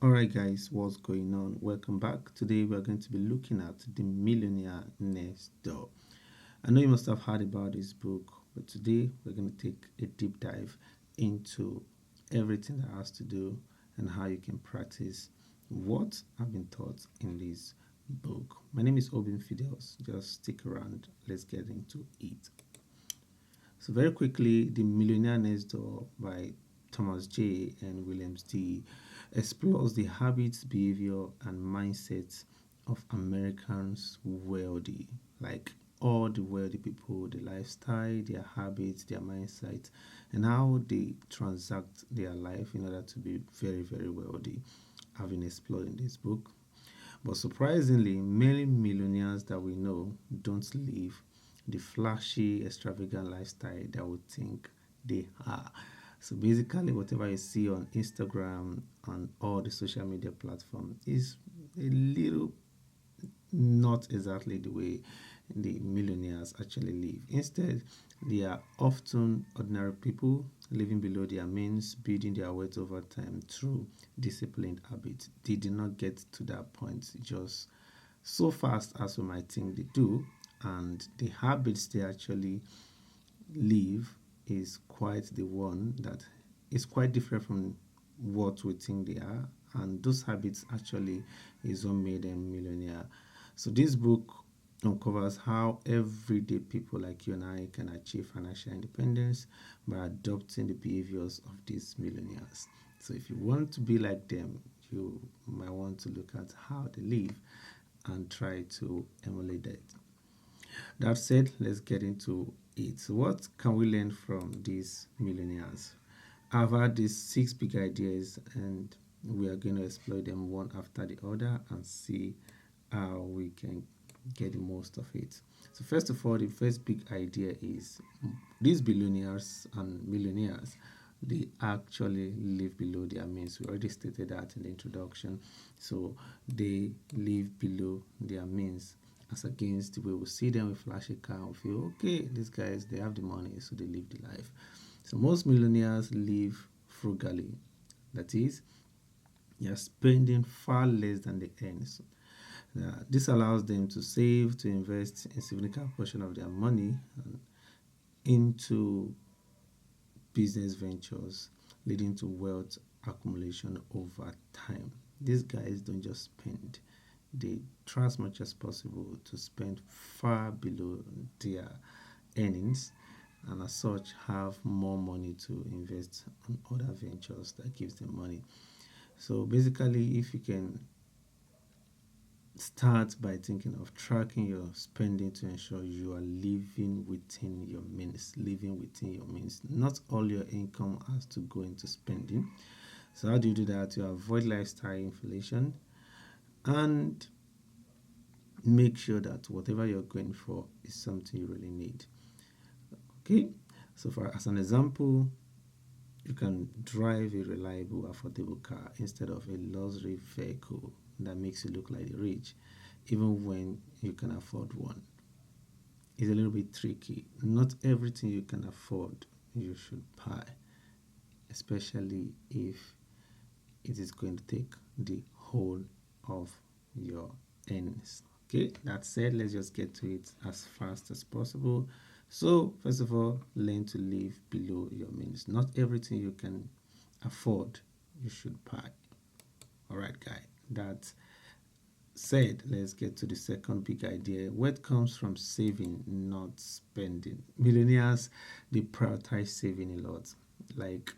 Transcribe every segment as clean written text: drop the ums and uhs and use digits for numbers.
Alright, guys, what's going on? Welcome back. Today we are going to be looking at The Millionaire Next Door. I know you must have heard about this book, but today we're going to take a deep dive into everything that has to do and how you can practice what have been taught in this book. My name is Obin Fidels. Just stick around. Let's get into it. So, very quickly, The Millionaire Next Door by Thomas J. and Williams D. explores the habits, behavior, and mindsets of Americans wealthy, like all the wealthy people, the lifestyle, their habits, their mindset, and how they transact their life in order to be very, very wealthy. Have been explored in this book. But surprisingly, many millionaires that we know don't live the flashy, extravagant lifestyle that we think they are. So basically, whatever you see on Instagram and all the social media platform is a little not exactly the way the millionaires actually live. Instead, they are often ordinary people living below their means, building their wealth over time through disciplined habits. They did not get to that point just so fast as we might think they do, and the habits they actually live is quite the one that is quite different from what we think they are, and those habits actually is what made them millionaire. So this book uncovers how everyday people like you and I can achieve financial independence by adopting the behaviors of these millionaires. So if you want to be like them, you might want to look at how they live and try to emulate that. That said, let's get into it. So what can we learn from these millionaires? I've had these six big ideas, and we are going to explore them one after the other and see how we can get the most of it. So, first of all, the first big idea is these billionaires and millionaires, they actually live below their means. We already stated that in the introduction. So they live below their means as against the way we see them with flashy car and feel okay, these guys they have the money, so they live the life. So most millionaires live frugally. That is, they are spending far less than they earn. So, this allows them to save, to invest a significant portion of their money into business ventures, leading to wealth accumulation over time. These guys don't just spend, they try as much as possible to spend far below their earnings, and as such have more money to invest on other ventures that gives them money. So basically, if you can start by thinking of tracking your spending to ensure you are living within your means, not all your income has to go into spending. So how do you do that? You avoid lifestyle inflation and make sure that whatever you're going for is something you really need. Okay, so for as an example, you can drive a reliable, affordable car instead of a luxury vehicle that makes you look like the rich, even when you can afford one. It's a little bit tricky. Not everything you can afford you should buy, especially if it is going to take the whole of your earnings. Okay, that said, let's just get to it as fast as possible. So, first of all, learn to live below your means. Not everything you can afford you should buy. All right, guy. That said, let's get to the second big idea. Wealth comes from saving, not spending. Millionaires, they prioritize saving a lot. Like,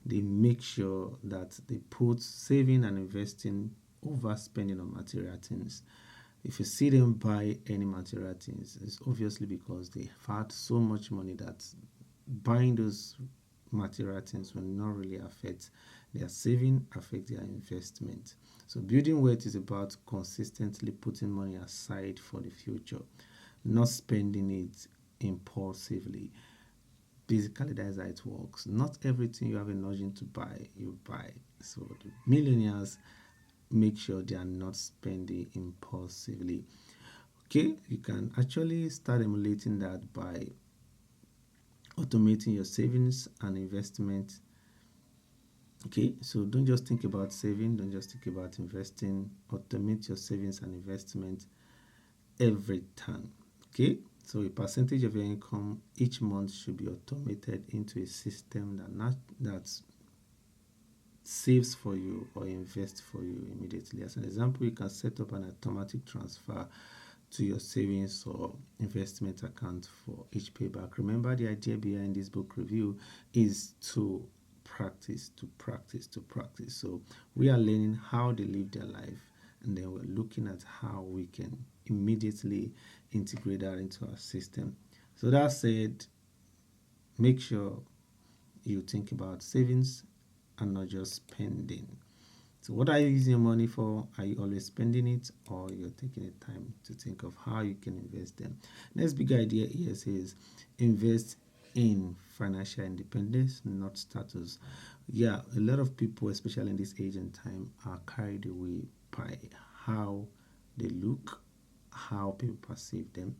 they make sure that they put saving and investing over spending on material things. If you see them buy any material things, it's obviously because they've had so much money that buying those material things will not really affect their saving, affect their investment. So building wealth is about consistently putting money aside for the future, not spending it impulsively. Basically, that's how it works. Not everything you have a notion to buy, you buy. So the millionaires make sure they are not spending impulsively. Okay, you can actually start emulating that by automating your savings and investment Okay, so don't just think about saving, don't just think about investing. Automate your savings and investment every time. Okay, so a percentage of your income each month should be automated into a system that saves for you or invests for you immediately. As an example, you can set up an automatic transfer to your savings or investment account for each payback. Remember, the idea behind this book review is to practice, to practice, to practice. So we are learning how they live their life, and then we're looking at how we can immediately integrate that into our system. So that said, make sure you think about savings and not just spending. So, what are you using your money for? Are you always spending it, or you're taking the time to think of how you can invest them? Next big idea here says invest in financial independence, not status. Yeah, a lot of people, especially in this age and time, are carried away by how they look, how people perceive them,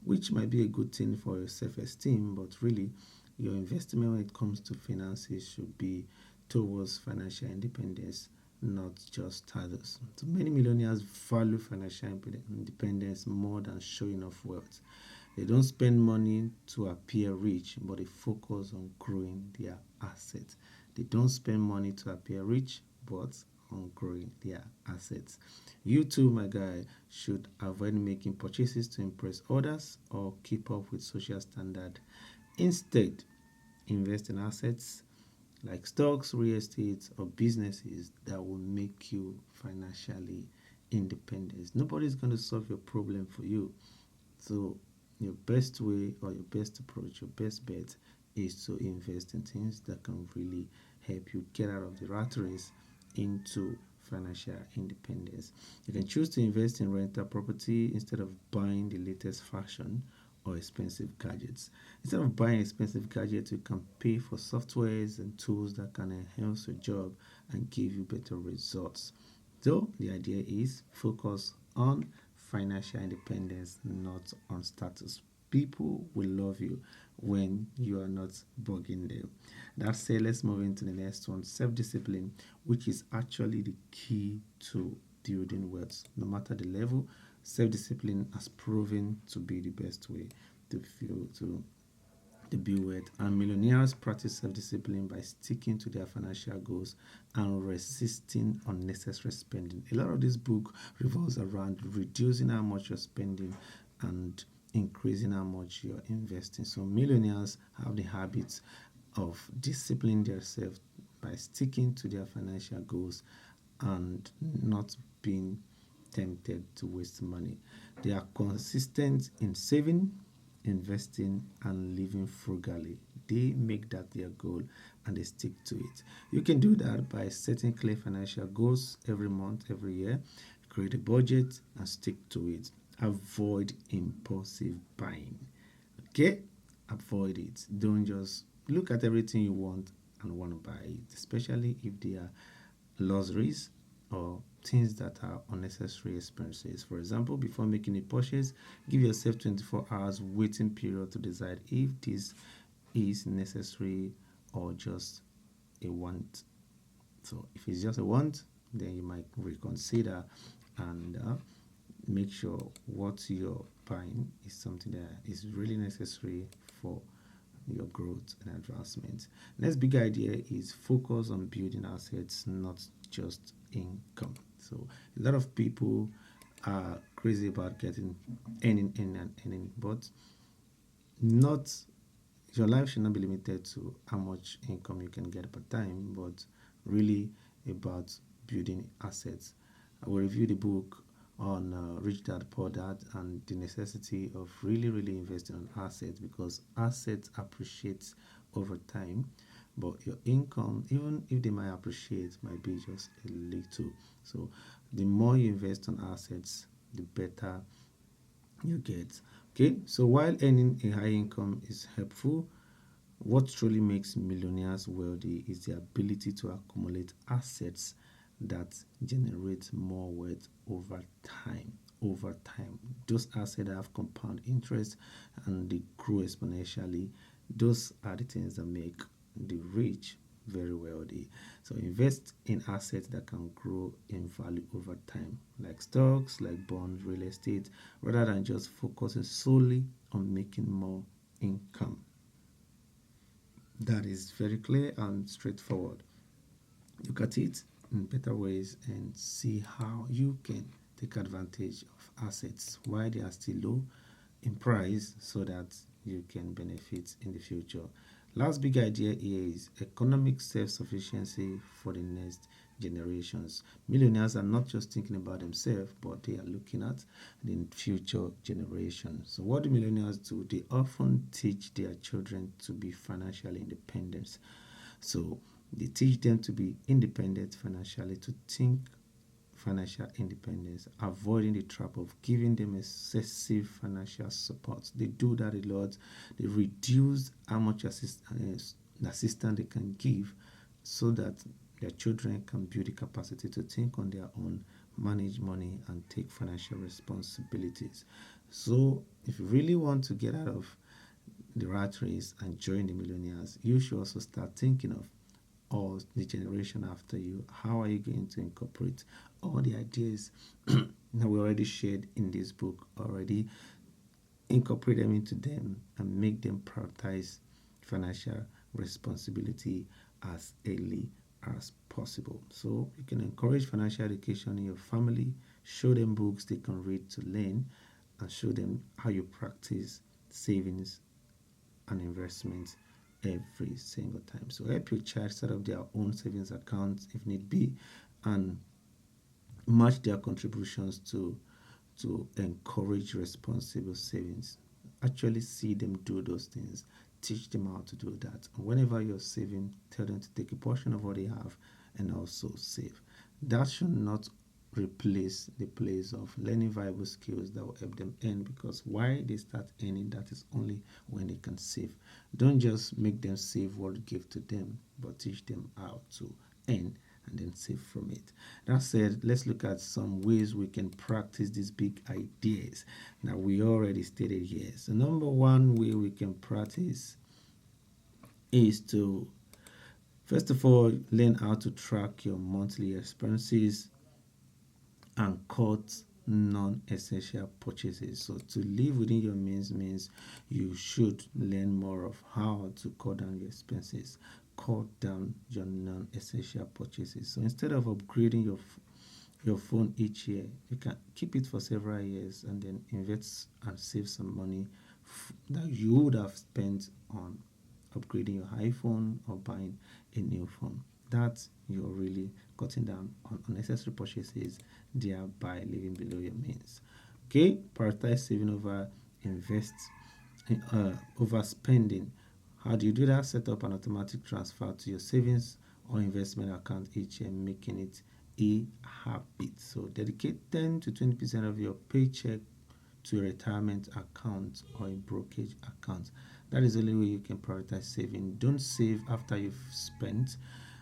which might be a good thing for your self-esteem, but really your investment when it comes to finances should be towards financial independence, not just status. So many millionaires value financial independence more than showing off wealth. They don't spend money to appear rich, but they focus on growing their assets. They don't spend money to appear rich, but on growing their assets. You too, my guy, should avoid making purchases to impress others or keep up with social standard. Instead, invest in assets like stocks, real estate, or businesses that will make you financially independent. Nobody's going to solve your problem for you. So, your best way or your best approach, your best bet is to invest in things that can really help you get out of the rat race into financial independence. You can choose to invest in rental property instead of buying the latest fashion or expensive gadgets. Instead of buying expensive gadgets, you can pay for softwares and tools that can enhance your job and give you better results. So the idea is focus on financial independence, not on status. People will love you when you are not bugging them. That said, let's move into the next one, self-discipline, which is actually the key to building wealth. No matter the level, self-discipline has proven to be the best way to feel to build wealth. And millionaires practice self-discipline by sticking to their financial goals and resisting unnecessary spending. A lot of this book revolves around reducing how much you're spending and increasing how much you're investing. So millionaires have the habit of disciplining themselves by sticking to their financial goals and not being tempted to waste money. They are consistent in saving, investing, and living frugally. They make that their goal and they stick to it. You can do that by setting clear financial goals every month, every year. Create a budget and stick to it. Avoid impulsive buying. Okay? Avoid it. Don't just look at everything you want and want to buy it, especially if they are luxuries or things that are unnecessary expenses. For example, before making a purchase, give yourself 24 hours waiting period to decide if this is necessary or just a want. So if it's just a want, then you might reconsider and make sure what you're buying is something that is really necessary for your growth and advancement. Next big idea is focus on building assets, not just income. So a lot of people are crazy about getting earning, but not your life should not be limited to how much income you can get per time, but really about building assets. I will review the book on Rich Dad Poor Dad and the necessity of really investing on assets because assets appreciate over time, but your income, even if they might appreciate, might be just a little. So the more you invest on assets, the better you get. Okay, so while earning a high income is helpful, what truly makes millionaires wealthy is the ability to accumulate assets that generate more wealth over time. Over time, those assets have compound interest and they grow exponentially. Those are the things that make the rich very wealthy. So invest in assets that can grow in value over time, like stocks, like bonds, real estate, rather than just focusing solely on making more income. That is very clear and straightforward. Look at it in better ways and see how you can take advantage of assets while they are still low in price so that you can benefit in the future. Last big idea here is economic self-sufficiency for the next generations. Millionaires are not just thinking about themselves, but they are looking at the future generations. So what do millionaires do? They often teach their children to be financially independent. So they teach them to be independent financially, to think financial independence, avoiding the trap of giving them excessive financial support. They do that a lot. They reduce how much assistance they can give so that their children can build the capacity to think on their own, manage money, and take financial responsibilities. So, if you really want to get out of the rat race and join the millionaires, you should also start thinking of or the generation after you. How are you going to incorporate all the ideas that we already shared in this book already? Incorporate them into them and make them prioritize financial responsibility as early as possible. So you can encourage financial education in your family, show them books they can read to learn, and show them how you practice savings and investments every single time. So help your child set up their own savings accounts if need be, and match their contributions to encourage responsible savings. Actually see them do those things. Teach them how to do that. And whenever you're saving, tell them to take a portion of what they have and also save. That should not replace the place of learning viable skills that will help them earn, because why they start earning, that is only when they can save. Don't just make them save what you give to them, but teach them how to earn and then save from it. That said, let's look at some ways we can practice these big ideas that we already stated here. So number one way we can practice is to first of all learn how to track your monthly expenses and cut non-essential purchases. So to live within your means you should learn more of how to cut down your expenses, cut down your non-essential purchases. So instead of upgrading your phone each year, you can keep it for several years and then invest and save some money that you would have spent on upgrading your iPhone or buying a new phone. That you're really cutting down on unnecessary purchases, thereby living below your means. Okay, prioritize saving over spending. How do you do that? Set up an automatic transfer to your savings or investment account each year, making it a habit. So dedicate 10 to 20% of your paycheck to a retirement account or a brokerage account. That is the only way you can prioritize saving. Don't save after you've spent.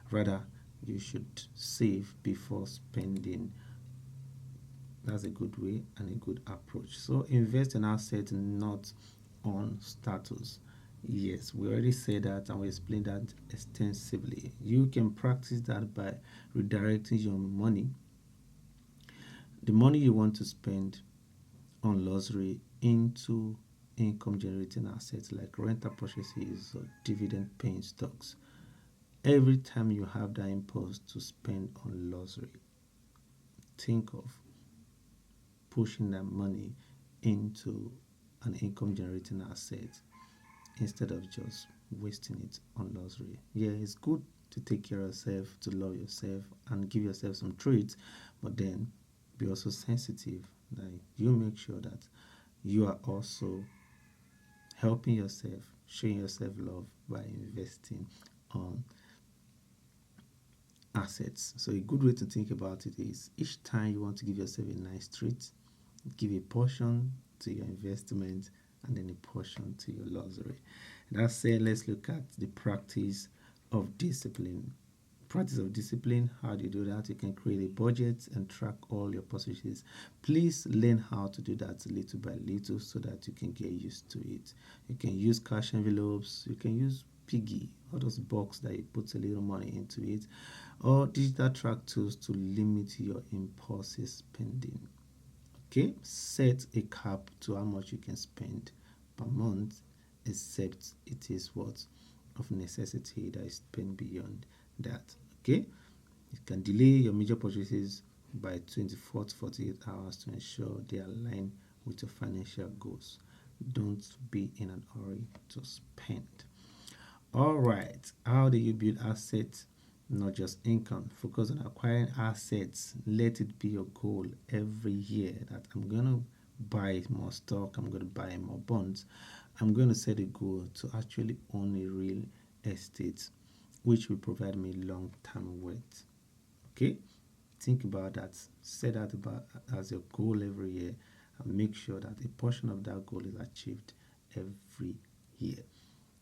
Rather, you should save before spending. That's a good way and a good approach. So invest in assets, not on status. Yes, we already said that and we explained that extensively. You can practice that by redirecting your money, the money you want to spend on luxury, into income generating assets like rental purchases or dividend paying stocks. Every time you have that impulse to spend on luxury, think of pushing that money into an income generating asset instead of just wasting it on luxury. Yeah, it's good to take care of yourself, to love yourself, and give yourself some treats, but then be also sensitive. Like you make sure that you are also helping yourself, showing yourself love by investing on assets. So a good way to think about it is each time you want to give yourself a nice treat, give a portion to your investment and then a portion to your luxury. That said, let's look at the practice of discipline. Practice of discipline. How do you do that? You can create a budget and track all your purchases. Please learn how to do that little by little so that you can get used to it. You can use cash envelopes. You can use piggy, all those box that you put a little money into it, or digital track tools to limit your impulsive spending. Okay, set a cap to how much you can spend per month, except it is what of necessity that is spent beyond that. Okay, you can delay your major purchases by 24 to 48 hours to ensure they align with your financial goals. Don't be in a hurry to spend. All right, how do you build assets, not just income? Focus on acquiring assets. Let it be your goal every year that I'm going to buy more stock, I'm going to buy more bonds. I'm going to set a goal to actually own a real estate which will provide me long term wealth. Okay, think about that, set that about as your goal every year, and make sure that a portion of that goal is achieved every year.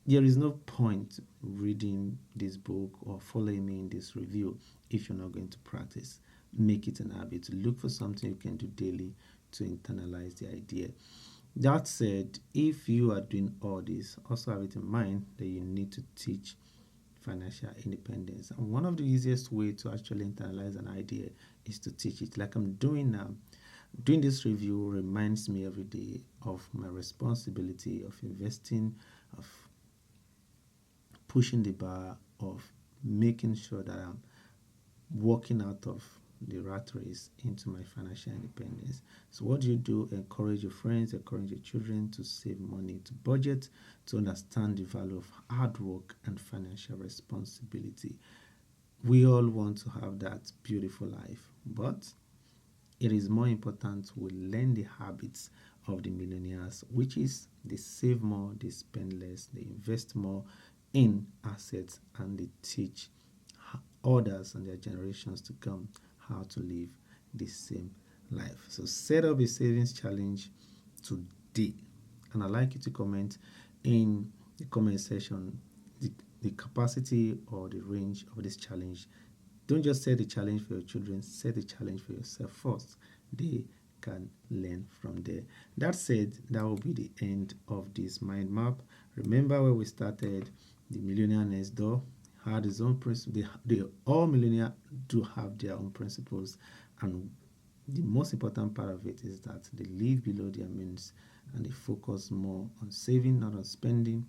There is no point reading this book or following me in this review if you're not going to practice. Make it an habit. Look for something you can do daily to internalize the idea. That said, if you are doing all this, also have it in mind that you need to teach financial independence. And one of the easiest way to actually internalize an idea is to teach it, like I'm doing now. Doing this review reminds me every day of my responsibility of investing, of pushing the bar, of making sure that I'm walking out of the rat race into my financial independence. So what do you do? Encourage your friends, encourage your children to save money, to budget, to understand the value of hard work and financial responsibility. We all want to have that beautiful life, but it is more important we learn the habits of the millionaires, which is they save more, they spend less, they invest more in assets, and they teach others and their generations to come how to live the same life. So set up a savings challenge today. And I'd like you to comment in the comment section the capacity or the range of this challenge. Don't just set the challenge for your children, set the challenge for yourself first. They can learn from there. That said, that will be the end of this mind map. Remember where we started, the millionaire next door had his own principle. They all millionaires do have their own principles, and the most important part of it is that they live below their means and they focus more on saving, not on spending.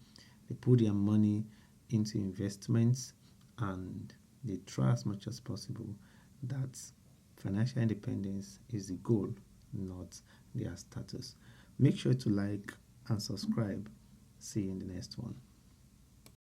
They put their money into investments and they try as much as possible that financial independence is the goal, not their status. Make sure to like and subscribe. See you in the next one.